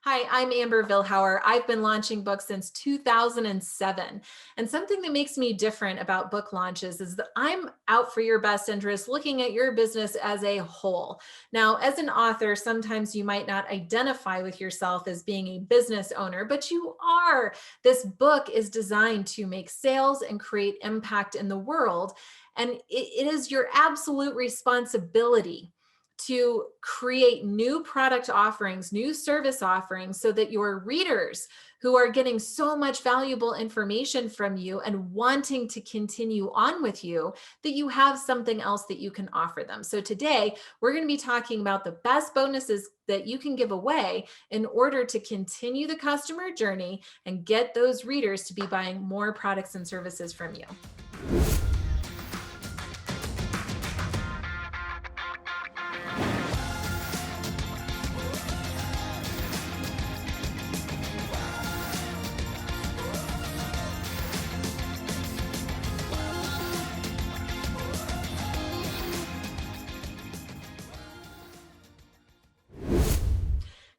Hi, I'm Amber Vilhauer. I've been launching books since 2007. And something that makes me different about book launches is that I'm out for your best interest, looking at your business as a whole. Now, as an author, sometimes you might not identify with yourself as being a business owner, but you are. This book is designed to make sales and create impact in the world. And it is your absolute responsibility to create new product offerings, new service offerings, so that your readers who are getting so much valuable information from you and wanting to continue on with you, that you have something else that you can offer them. So today, we're going to be talking about the best bonuses that you can give away in order to continue the customer journey and get those readers to be buying more products and services from you.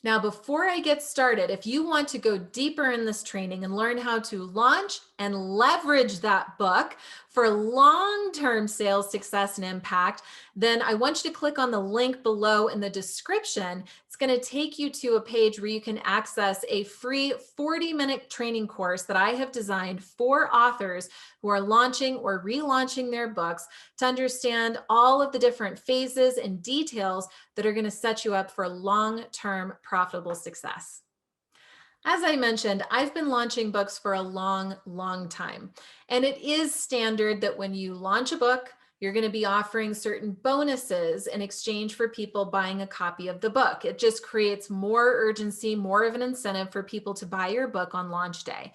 Now, before I get started, if you want to go deeper in this training and learn how to launch and leverage that book for long-term sales success and impact, then I want you to click on the link below in the description. It's going to take you to a page where you can access a free 40-minute training course that I have designed for authors who are launching or relaunching their books to understand all of the different phases and details that are going to set you up for long-term profitable success. As I mentioned, I've been launching books for a long time. And it is standard that when you launch a book, you're going to be offering certain bonuses in exchange for people buying a copy of the book. It just creates more urgency, more of an incentive for people to buy your book on launch day.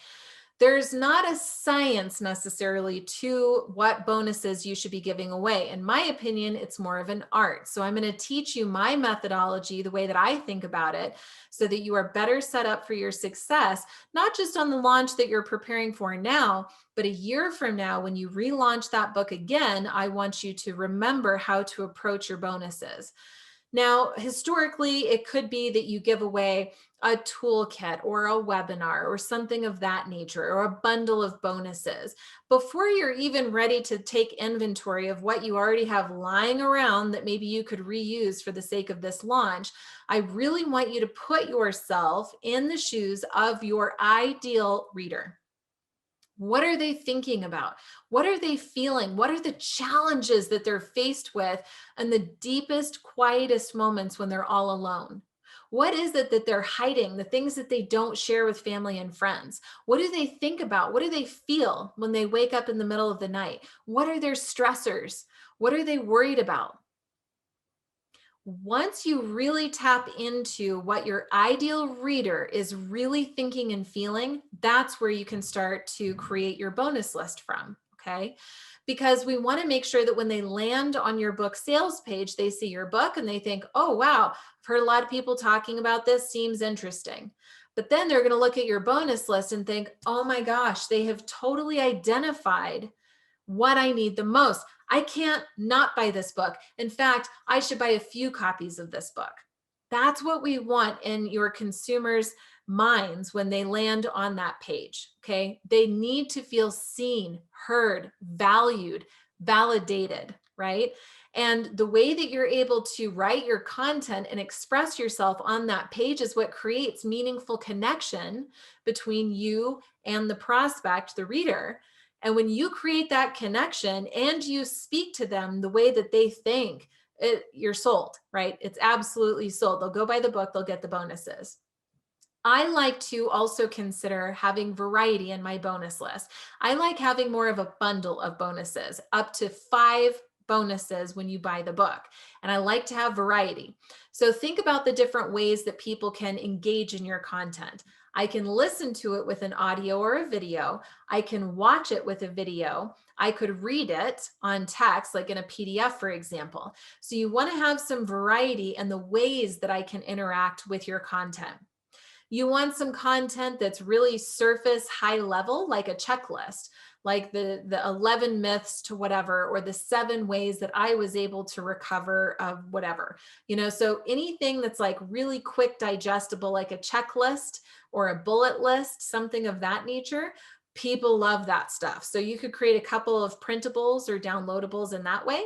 There's not a science necessarily to what bonuses you should be giving away. In my opinion, it's more of an art. So I'm going to teach you my methodology, the way that I think about it, so that you are better set up for your success, not just on the launch that you're preparing for now, but a year from now, when you relaunch that book again, I want you to remember how to approach your bonuses. Now, historically, it could be that you give away a toolkit or a webinar or something of that nature, or a bundle of bonuses. Before you're even ready to take inventory of what you already have lying around that maybe you could reuse for the sake of this launch, I really want you to put yourself in the shoes of your ideal reader. What are they thinking about? What are they feeling? What are the challenges that they're faced with in the deepest, quietest moments when they're all alone? What is it that they're hiding? The things that they don't share with family and friends? What do they think about? What do they feel when they wake up in the middle of the night? What are their stressors? What are they worried about? Once you really tap into what your ideal reader is really thinking and feeling, that's where you can start to create your bonus list from, okay? Because we want to make sure that when they land on your book sales page, they see your book and they think, oh, wow, I've heard a lot of people talking about this, seems interesting. But then they're going to look at your bonus list and think, oh my gosh, they have totally identified what I need the most. I can't not buy this book. In fact, I should buy a few copies of this book. That's what we want in your consumers' minds when they land on that page, okay? They need to feel seen, heard, valued, validated, right? And the way that you're able to write your content and express yourself on that page is what creates meaningful connection between you and the prospect, the reader. And when you create that connection and you speak to them the way that they think, you're sold, right? It's absolutely sold. They'll go buy the book, they'll get the bonuses. I like to also consider having variety in my bonus list. I like having more of a bundle of bonuses, up to 5 bonuses when you buy the book. And I like to have variety. So think about the different ways that people can engage in your content. I can listen to it with an audio or a video. I can watch it with a video. I could read it on text, like in a PDF, for example. So you want to have some variety in the ways that I can interact with your content. You want some content that's really surface high level, like a checklist, like the 11 myths to whatever, or the 7 ways that I was able to recover of whatever. So anything that's like really quick digestible, like a checklist or a bullet list, something of that nature, people love that stuff. So you could create a couple of printables or downloadables in that way.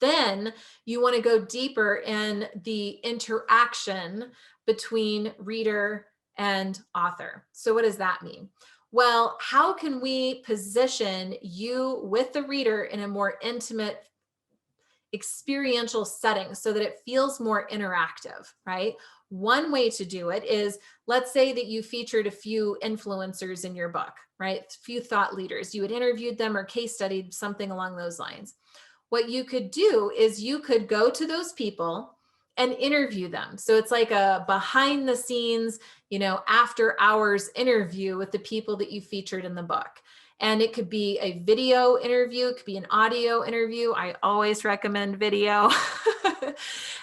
Then you want to go deeper in the interaction between reader and author. So what does that mean? Well, how can we position you with the reader in a more intimate experiential setting so that it feels more interactive, right? One way to do it is, let's say that you featured a few influencers in your book, right? A few thought leaders. You had interviewed them or case studied something along those lines. What you could do is you could go to those people and interview them. So it's like a behind the scenes, after hours interview with the people that you featured in the book. And it could be a video interview, it could be an audio interview. I always recommend video.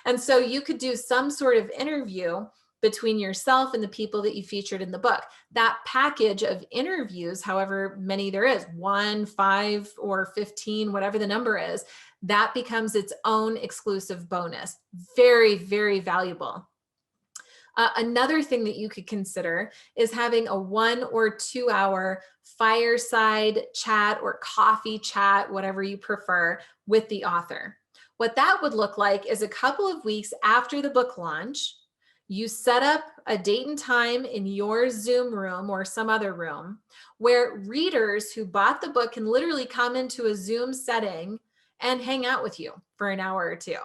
And so you could do some sort of interview between yourself and the people that you featured in the book. That package of interviews, however many there is, 1, 5, or 15, whatever the number is, that becomes its own exclusive bonus. Very, very valuable. Another thing that you could consider is having a 1 or 2 hour fireside chat or coffee chat, whatever you prefer, with the author. What that would look like is a couple of weeks after the book launch, you set up a date and time in your Zoom room or some other room where readers who bought the book can literally come into a Zoom setting and hang out with you for an hour or 2.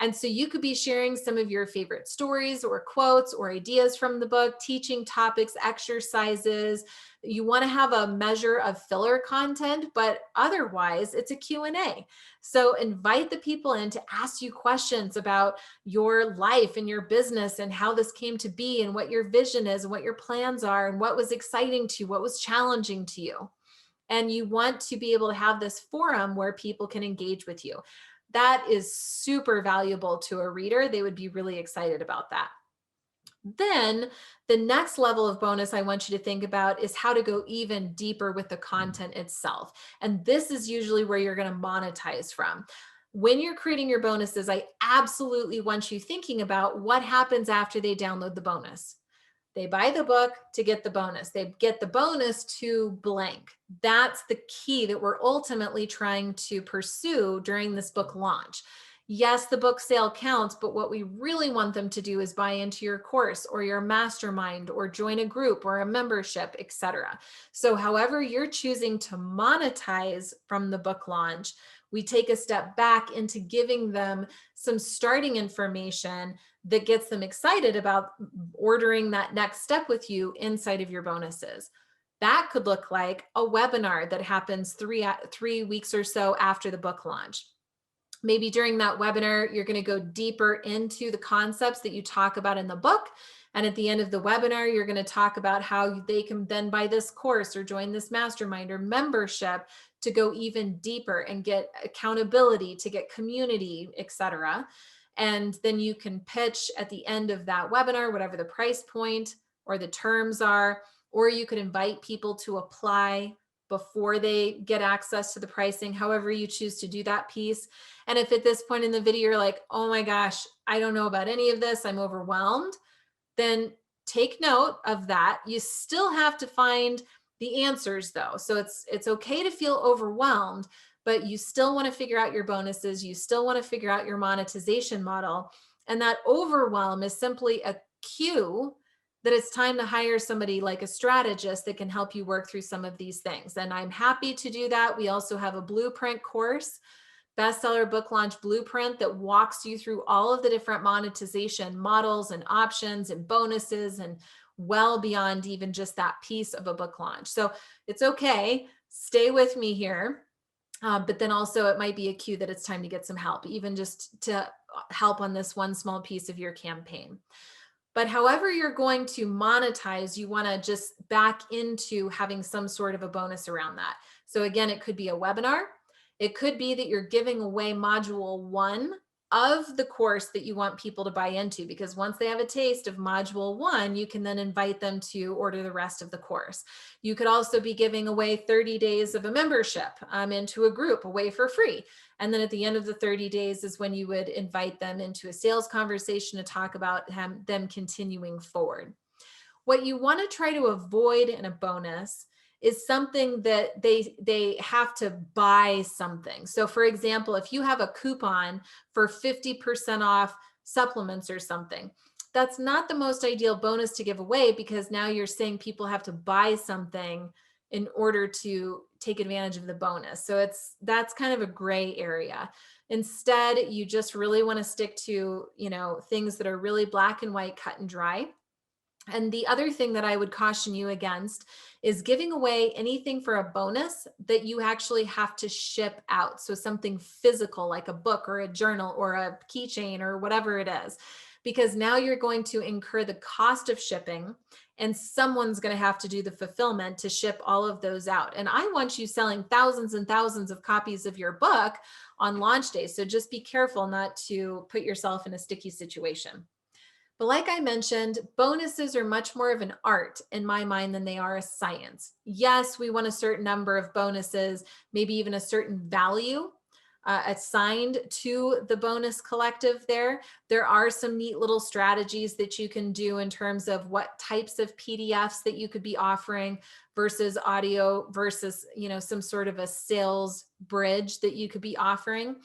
And so you could be sharing some of your favorite stories or quotes or ideas from the book, teaching topics, exercises. You want to have a measure of filler content, but otherwise it's a Q&A. So invite the people in to ask you questions about your life and your business and how this came to be and what your vision is and what your plans are and what was exciting to you, what was challenging to you. And you want to be able to have this forum where people can engage with you. That is super valuable to a reader. They would be really excited about that. Then the next level of bonus I want you to think about is how to go even deeper with the content itself. And this is usually where you're going to monetize from. When you're creating your bonuses, I absolutely want you thinking about what happens after they download the bonus. They buy the book to get the bonus. They get the bonus to blank. That's the key that we're ultimately trying to pursue during this book launch. Yes, the book sale counts, but what we really want them to do is buy into your course or your mastermind or join a group or a membership, etc. So however you're choosing to monetize from the book launch, we take a step back into giving them some starting information that gets them excited about ordering that next step with you inside of your bonuses. That could look like a webinar that happens 3 weeks or so after the book launch. Maybe during that webinar, you're going to go deeper into the concepts that you talk about in the book. And at the end of the webinar, you're going to talk about how they can then buy this course or join this mastermind or membership to go even deeper and get accountability, to get community, etc. And then you can pitch at the end of that webinar, whatever the price point or the terms are, or you could invite people to apply before they get access to the pricing, however you choose to do that piece. And if at this point in the video, you're like, oh my gosh, I don't know about any of this, I'm overwhelmed, then take note of that. You still have to find the answers though. So it's okay to feel overwhelmed, but you still want to figure out your bonuses. You still want to figure out your monetization model. And that overwhelm is simply a cue that it's time to hire somebody like a strategist that can help you work through some of these things. And I'm happy to do that. We also have a blueprint course, bestseller book launch blueprint, that walks you through all of the different monetization models and options and bonuses and well beyond even just that piece of a book launch. So it's okay, stay with me here. But then also it might be a cue that it's time to get some help, even just to help on this one small piece of your campaign. But however you're going to monetize, you want to just back into having some sort of a bonus around that. So again, it could be a webinar. It could be that you're giving away module 1 of the course that you want people to buy into, because once they have a taste of module 1, you can then invite them to order the rest of the course. You could also be giving away 30 days of a membership into a group away for free. And then at the end of the 30 days is when you would invite them into a sales conversation to talk about them continuing forward. What you want to try to avoid in a bonus is something that they have to buy something. So for example, if you have a coupon for 50% off supplements or something, that's not the most ideal bonus to give away, because now you're saying people have to buy something in order to take advantage of the bonus. So that's kind of a gray area. Instead, you just really want to stick to, things that are really black and white, cut and dry. And the other thing that I would caution you against is giving away anything for a bonus that you actually have to ship out. So something physical like a book or a journal or a keychain or whatever it is, because now you're going to incur the cost of shipping, and someone's going to have to do the fulfillment to ship all of those out. And I want you selling thousands and thousands of copies of your book on launch day. So just be careful not to put yourself in a sticky situation. But like I mentioned, bonuses are much more of an art in my mind than they are a science. Yes, we want a certain number of bonuses, maybe even a certain value assigned to the bonus collective there. There are some neat little strategies that you can do in terms of what types of PDFs that you could be offering versus audio versus, some sort of a sales bridge that you could be offering.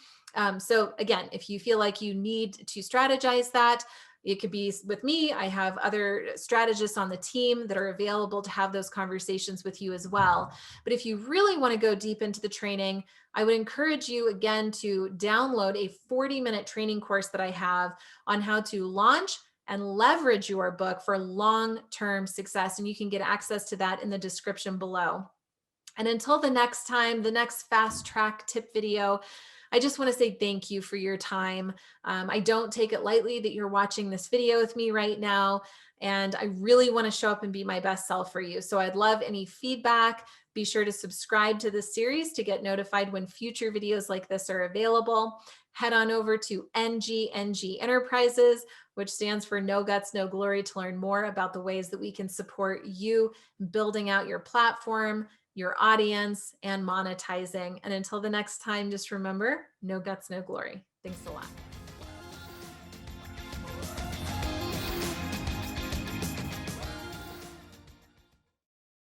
So again, if you feel like you need to strategize that, it could be with me. I have other strategists on the team that are available to have those conversations with you as well. But if you really want to go deep into the training, I would encourage you again to download a 40-minute training course that I have on how to launch and leverage your book for long-term success. And you can get access to that in the description below. And until the next time, the next fast track tip video, I just want to say thank you for your time. I don't take it lightly that you're watching this video with me right now, and I really want to show up and be my best self for you. So I'd love any feedback. Be sure to subscribe to this series to get notified when future videos like this are available. Head on over to NG Enterprises, which stands for No Guts, No Glory, to learn more about the ways that we can support you building out your platform, your audience, and monetizing. And until the next time, just remember, no guts, no glory. Thanks a lot.